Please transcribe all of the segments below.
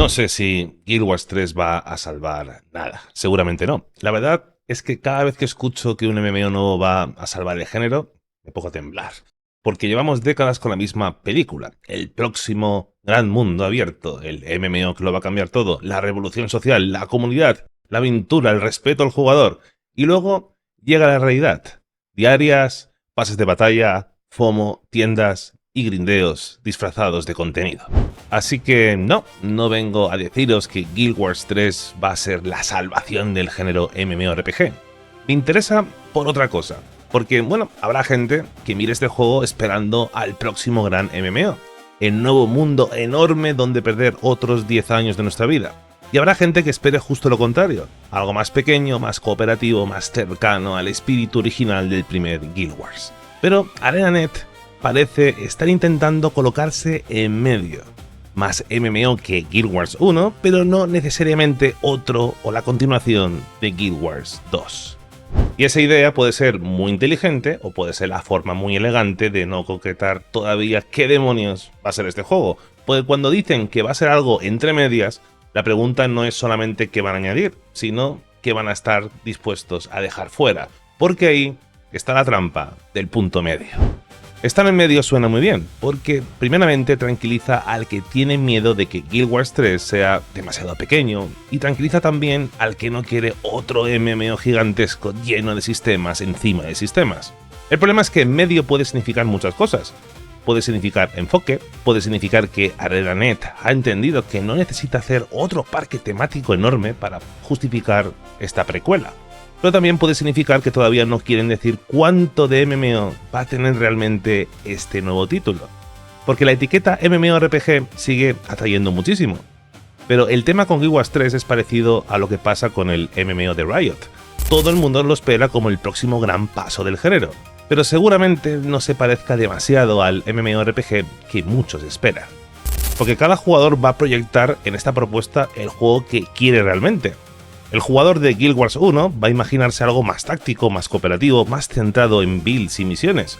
No sé si Guild Wars 3 va a salvar nada. Seguramente no. La verdad es que cada vez que escucho que un MMO nuevo va a salvar el género, me pongo a temblar. Porque llevamos décadas con la misma película. El próximo gran mundo abierto, el MMO que lo va a cambiar todo, la revolución social, la comunidad, la aventura, el respeto al jugador. Y luego llega la realidad. Diarias, pases de batalla, FOMO, tiendas y grindeos disfrazados de contenido. Así que no vengo a deciros que Guild Wars 3 va a ser la salvación del género MMORPG. Me interesa por otra cosa, porque habrá gente que mire este juego esperando al próximo gran MMO, el nuevo mundo enorme donde perder otros 10 años de nuestra vida. Y habrá gente que espere justo lo contrario, algo más pequeño, más cooperativo, más cercano al espíritu original del primer Guild Wars. Pero ArenaNet parece estar intentando colocarse en medio. Más MMO que Guild Wars 1, pero no necesariamente otro o la continuación de Guild Wars 2. Y esa idea puede ser muy inteligente o puede ser la forma muy elegante de no concretar todavía qué demonios va a ser este juego. Porque cuando dicen que va a ser algo entre medias, la pregunta no es solamente qué van a añadir, sino qué van a estar dispuestos a dejar fuera. Porque ahí está la trampa del punto medio. Estar en medio suena muy bien, porque primeramente tranquiliza al que tiene miedo de que Guild Wars 3 sea demasiado pequeño, y tranquiliza también al que no quiere otro MMO gigantesco lleno de sistemas encima de sistemas. El problema es que en medio puede significar muchas cosas. Puede significar enfoque, puede significar que ArenaNet ha entendido que no necesita hacer otro parque temático enorme para justificar esta precuela. Pero también puede significar que todavía no quieren decir cuánto de MMO va a tener realmente este nuevo título. Porque la etiqueta MMORPG sigue atrayendo muchísimo. Pero el tema con Guild Wars 3 es parecido a lo que pasa con el MMO de Riot. Todo el mundo lo espera como el próximo gran paso del género, pero seguramente no se parezca demasiado al MMORPG que muchos esperan. Porque cada jugador va a proyectar en esta propuesta el juego que quiere realmente. El jugador de Guild Wars 1 va a imaginarse algo más táctico, más cooperativo, más centrado en builds y misiones.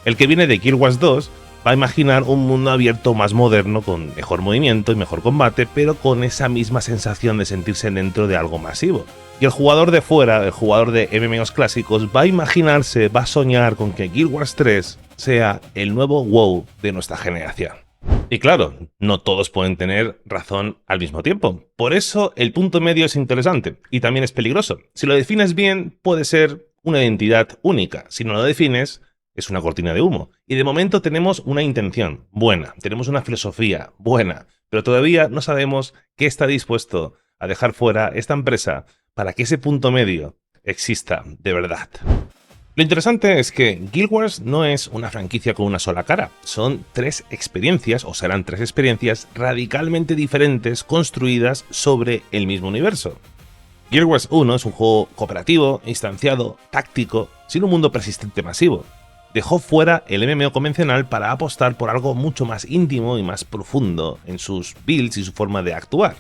El que viene de Guild Wars 2 va a imaginar un mundo abierto más moderno, con mejor movimiento y mejor combate, pero con esa misma sensación de sentirse dentro de algo masivo. Y el jugador de fuera, el jugador de MMOs clásicos, va a imaginarse, va a soñar con que Guild Wars 3 sea el nuevo WoW de nuestra generación. Y claro, no todos pueden tener razón al mismo tiempo. Por eso el punto medio es interesante y también es peligroso. Si lo defines bien, puede ser una identidad única. Si no lo defines, es una cortina de humo. Y de momento tenemos una intención buena, tenemos una filosofía buena, pero todavía no sabemos qué está dispuesto a dejar fuera esta empresa para que ese punto medio exista de verdad. Lo interesante es que Guild Wars no es una franquicia con una sola cara, son 3 experiencias, o serán 3 experiencias radicalmente diferentes construidas sobre el mismo universo. Guild Wars 1 es un juego cooperativo, instanciado, táctico, sin un mundo persistente masivo. Dejó fuera el MMO convencional para apostar por algo mucho más íntimo y más profundo en sus builds y su forma de actuar.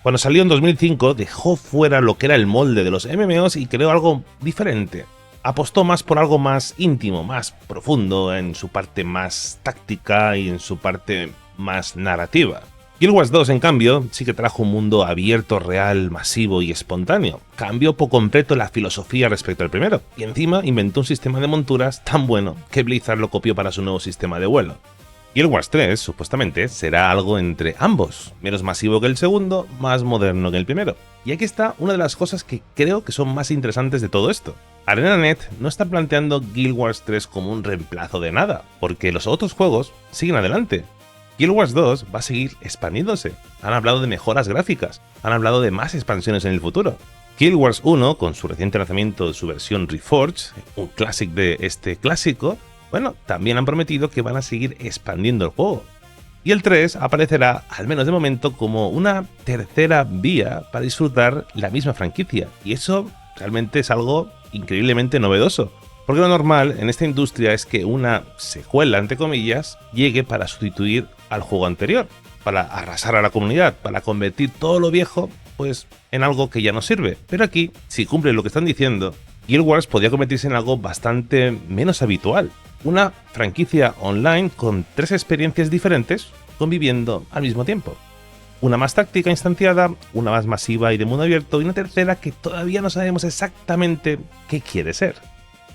Cuando salió en 2005 dejó fuera lo que era el molde de los MMOs y creó algo diferente. Apostó más por algo más íntimo, más profundo, en su parte más táctica y en su parte más narrativa. Guild Wars 2, en cambio, sí que trajo un mundo abierto, real, masivo y espontáneo. Cambió por completo la filosofía respecto al primero, y encima inventó un sistema de monturas tan bueno que Blizzard lo copió para su nuevo sistema de vuelo. Guild Wars 3, supuestamente, será algo entre ambos, menos masivo que el segundo, más moderno que el primero. Y aquí está una de las cosas que creo que son más interesantes de todo esto. ArenaNet no está planteando Guild Wars 3 como un reemplazo de nada, porque los otros juegos siguen adelante. Guild Wars 2 va a seguir expandiéndose. Han hablado de mejoras gráficas, han hablado de más expansiones en el futuro. Guild Wars 1, con su reciente lanzamiento de su versión Reforged, un classic de este clásico, también han prometido que van a seguir expandiendo el juego. Y el 3 aparecerá, al menos de momento, como una tercera vía para disfrutar la misma franquicia. Y eso realmente es algo increíblemente novedoso. Porque lo normal en esta industria es que una secuela, entre comillas, llegue para sustituir al juego anterior, para arrasar a la comunidad, para convertir todo lo viejo en algo que ya no sirve. Pero aquí, si cumplen lo que están diciendo, Guild Wars podría convertirse en algo bastante menos habitual. Una franquicia online con 3 experiencias diferentes conviviendo al mismo tiempo. Una más táctica instanciada, una más masiva y de mundo abierto, y una tercera que todavía no sabemos exactamente qué quiere ser.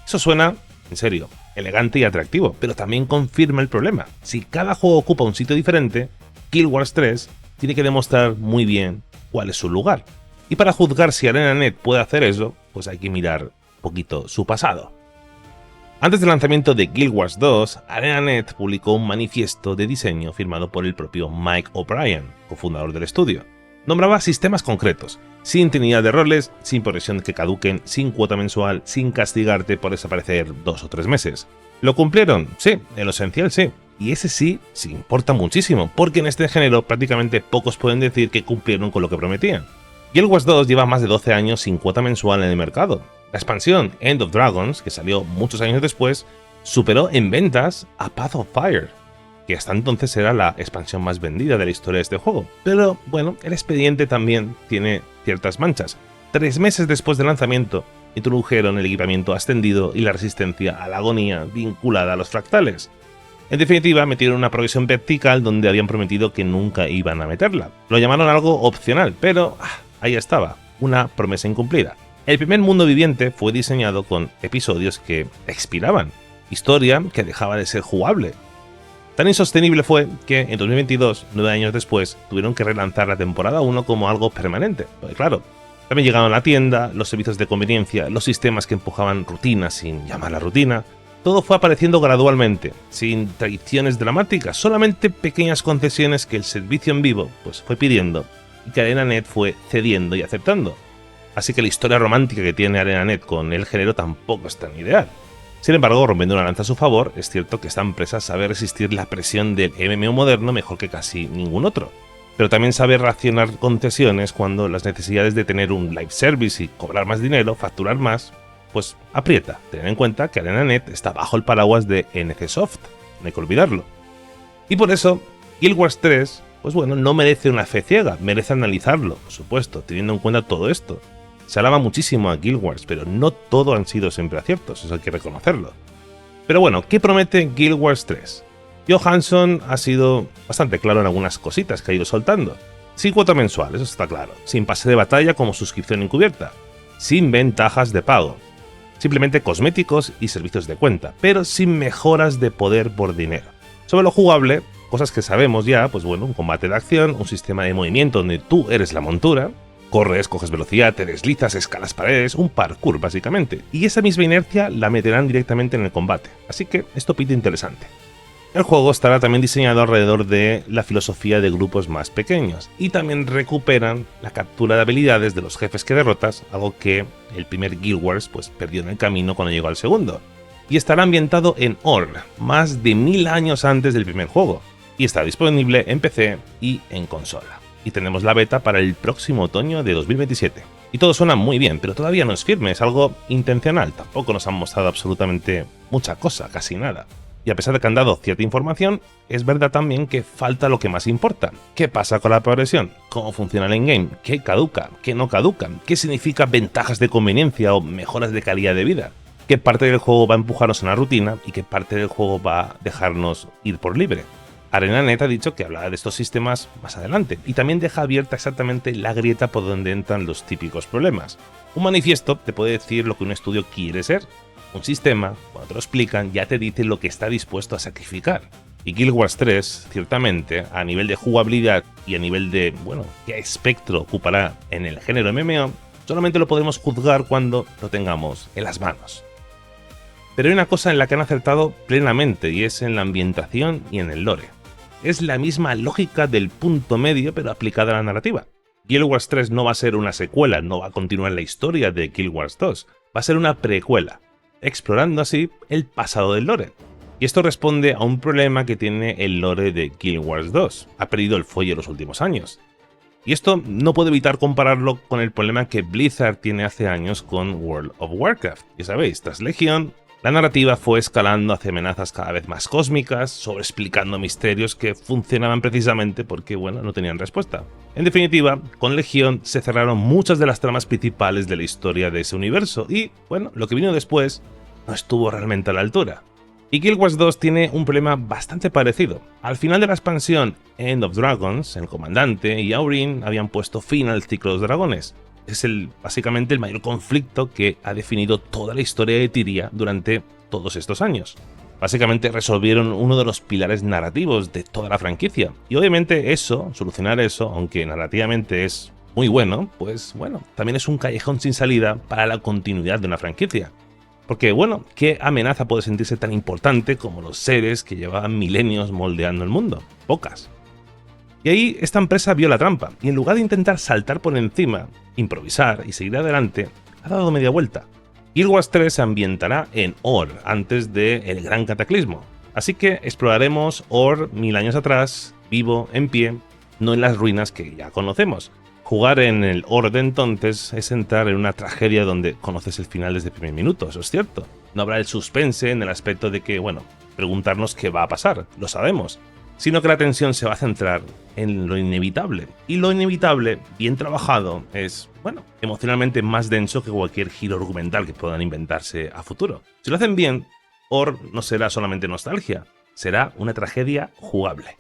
Eso suena, en serio, elegante y atractivo, pero también confirma el problema. Si cada juego ocupa un sitio diferente, Guild Wars 3 tiene que demostrar muy bien cuál es su lugar. Y para juzgar si ArenaNet puede hacer eso, pues hay que mirar un poquito su pasado. Antes del lanzamiento de Guild Wars 2, ArenaNet publicó un manifiesto de diseño firmado por el propio Mike O'Brien, cofundador del estudio. Nombraba sistemas concretos, sin trinidad de roles, sin progresión que caduquen, sin cuota mensual, sin castigarte por desaparecer 2 o 3 meses. ¿Lo cumplieron? Sí, en lo esencial sí. Y ese sí importa muchísimo, porque en este género prácticamente pocos pueden decir que cumplieron con lo que prometían. Guild Wars 2 lleva más de 12 años sin cuota mensual en el mercado. La expansión End of Dragons, que salió muchos años después, superó en ventas a Path of Fire, que hasta entonces era la expansión más vendida de la historia de este juego. Pero bueno, el expediente también tiene ciertas manchas. 3 meses después del lanzamiento, introdujeron el equipamiento ascendido y la resistencia a la agonía vinculada a los fractales. En definitiva, metieron una progresión vertical donde habían prometido que nunca iban a meterla. Lo llamaron algo opcional, pero ahí estaba, una promesa incumplida. El primer mundo viviente fue diseñado con episodios que expiraban, historia que dejaba de ser jugable. Tan insostenible fue que en 2022, 9 años después, tuvieron que relanzar la temporada 1 como algo permanente. Porque claro, también llegaron a la tienda, los servicios de conveniencia, los sistemas que empujaban rutinas sin llamarla rutina. Todo fue apareciendo gradualmente, sin traiciones dramáticas, solamente pequeñas concesiones que el servicio en vivo pues fue pidiendo y que ArenaNet fue cediendo y aceptando. Así que la historia romántica que tiene ArenaNet con el género tampoco es tan ideal. Sin embargo, rompiendo una lanza a su favor, es cierto que esta empresa sabe resistir la presión del MMO moderno mejor que casi ningún otro. Pero también sabe racionar concesiones cuando las necesidades de tener un live service y cobrar más dinero, facturar más, pues aprieta. Tened en cuenta que ArenaNet está bajo el paraguas de NCSoft, no hay que olvidarlo. Y por eso, Guild Wars 3, pues bueno, no merece una fe ciega, merece analizarlo, por supuesto, teniendo en cuenta todo esto. Se alaba muchísimo a Guild Wars, pero no todo han sido siempre aciertos, eso hay que reconocerlo. Pero bueno, ¿qué promete Guild Wars 3? Johansson ha sido bastante claro en algunas cositas que ha ido soltando. Sin cuota mensual, eso está claro. Sin pase de batalla como suscripción encubierta. Sin ventajas de pago. Simplemente cosméticos y servicios de cuenta, pero sin mejoras de poder por dinero. Sobre lo jugable, cosas que sabemos ya, pues bueno, un combate de acción, un sistema de movimiento donde tú eres la montura, corres, coges velocidad, te deslizas, escalas paredes, un parkour básicamente, y esa misma inercia la meterán directamente en el combate, así que esto pinta interesante. El juego estará también diseñado alrededor de la filosofía de grupos más pequeños, y también recuperan la captura de habilidades de los jefes que derrotas, algo que el primer Guild Wars pues perdió en el camino cuando llegó al segundo. Y estará ambientado en Orn, más de 1000 años antes del primer juego, y estará disponible en PC y en consola. Y tenemos la beta para el próximo otoño de 2027. Y todo suena muy bien, pero todavía no es firme, es algo intencional, tampoco nos han mostrado absolutamente mucha cosa, casi nada. Y a pesar de que han dado cierta información, es verdad también que falta lo que más importa. ¿Qué pasa con la progresión? ¿Cómo funciona el endgame? ¿Qué caduca? ¿Qué no caduca? ¿Qué significa ventajas de conveniencia o mejoras de calidad de vida? ¿Qué parte del juego va a empujarnos a una rutina y qué parte del juego va a dejarnos ir por libre? ArenaNet ha dicho que hablará de estos sistemas más adelante, y también deja abierta exactamente la grieta por donde entran los típicos problemas. Un manifiesto te puede decir lo que un estudio quiere ser. Un sistema, cuando te lo explican, ya te dice lo que está dispuesto a sacrificar. Y Guild Wars 3, ciertamente, a nivel de jugabilidad y a nivel de, bueno, qué espectro ocupará en el género MMO, solamente lo podremos juzgar cuando lo tengamos en las manos. Pero hay una cosa en la que han acertado plenamente, y es en la ambientación y en el lore. Es la misma lógica del punto medio, pero aplicada a la narrativa. Guild Wars 3 no va a ser una secuela, no va a continuar la historia de Guild Wars 2, va a ser una precuela, explorando así el pasado del lore. Y esto responde a un problema que tiene el lore de Guild Wars 2, ha perdido el fuelle en los últimos años. Y esto no puedo evitar compararlo con el problema que Blizzard tiene hace años con World of Warcraft. Ya sabéis, tras Legion, la narrativa fue escalando hacia amenazas cada vez más cósmicas, sobreexplicando misterios que funcionaban precisamente porque, bueno, no tenían respuesta. En definitiva, con Legion se cerraron muchas de las tramas principales de la historia de ese universo y, bueno, lo que vino después no estuvo realmente a la altura. Y Guild Wars 2 tiene un problema bastante parecido. Al final de la expansión End of Dragons, el comandante y Aurin habían puesto fin al ciclo de los dragones. Es básicamente el mayor conflicto que ha definido toda la historia de Tyria durante todos estos años. Básicamente resolvieron uno de los pilares narrativos de toda la franquicia. Y obviamente solucionar eso, aunque narrativamente es muy bueno, pues bueno, también es un callejón sin salida para la continuidad de una franquicia. Porque bueno, ¿qué amenaza puede sentirse tan importante como los seres que llevaban milenios moldeando el mundo? Pocas. Y ahí esta empresa vio la trampa, y en lugar de intentar saltar por encima, improvisar y seguir adelante, ha dado media vuelta. Guild Wars 3 se ambientará en Or, antes del Gran Cataclismo. Así que exploraremos Or 1000 años atrás, vivo, en pie, no en las ruinas que ya conocemos. Jugar en el Or de entonces es entrar en una tragedia donde conoces el final desde el primer minuto, eso es cierto. No habrá el suspense en el aspecto de que, bueno, preguntarnos qué va a pasar, lo sabemos, sino que la tensión se va a centrar en lo inevitable. Y lo inevitable, bien trabajado, es, bueno, emocionalmente más denso que cualquier giro argumental que puedan inventarse a futuro. Si lo hacen bien, Or no será solamente nostalgia, será una tragedia jugable.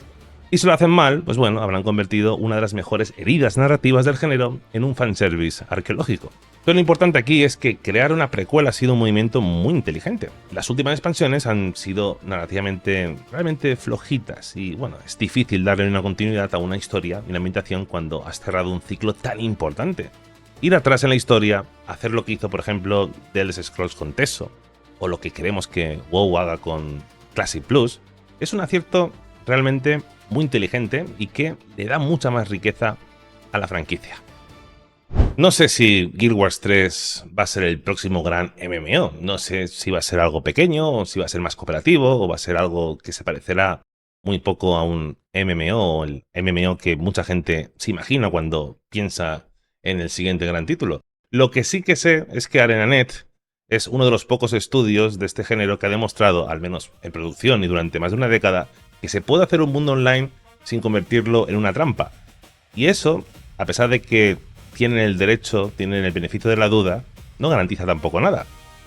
Y si lo hacen mal, pues bueno, habrán convertido una de las mejores heridas narrativas del género en un fanservice arqueológico. Pero lo importante aquí es que crear una precuela ha sido un movimiento muy inteligente. Las últimas expansiones han sido narrativamente realmente flojitas y bueno, es difícil darle una continuidad a una historia y una ambientación cuando has cerrado un ciclo tan importante. Ir atrás en la historia, hacer lo que hizo por ejemplo The Elder Scrolls con Teso, o lo que queremos que WoW haga con Classic Plus, es un acierto realmente muy inteligente y que le da mucha más riqueza a la franquicia. No sé si Guild Wars 3 va a ser el próximo gran MMO, no sé si va a ser algo pequeño o si va a ser más cooperativo o va a ser algo que se parecerá muy poco a un MMO o el MMO que mucha gente se imagina cuando piensa en el siguiente gran título. Lo que sí que sé es que ArenaNet es uno de los pocos estudios de este género que ha demostrado, al menos en producción y durante más de una década, que se puede hacer un mundo online sin convertirlo en una trampa. Y eso, a pesar de que tienen el derecho, tienen el beneficio de la duda, no garantiza tampoco nada.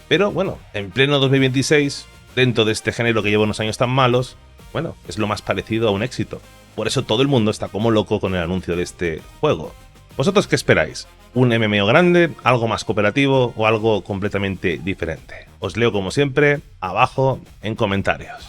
Pero bueno, en pleno 2026, dentro de este género que lleva unos años tan malos, bueno, es lo más parecido a un éxito. Por eso todo el mundo está como loco con el anuncio de este juego. ¿Vosotros qué esperáis? ¿Un MMO grande, algo más cooperativo o algo completamente diferente? Os leo como siempre abajo en comentarios.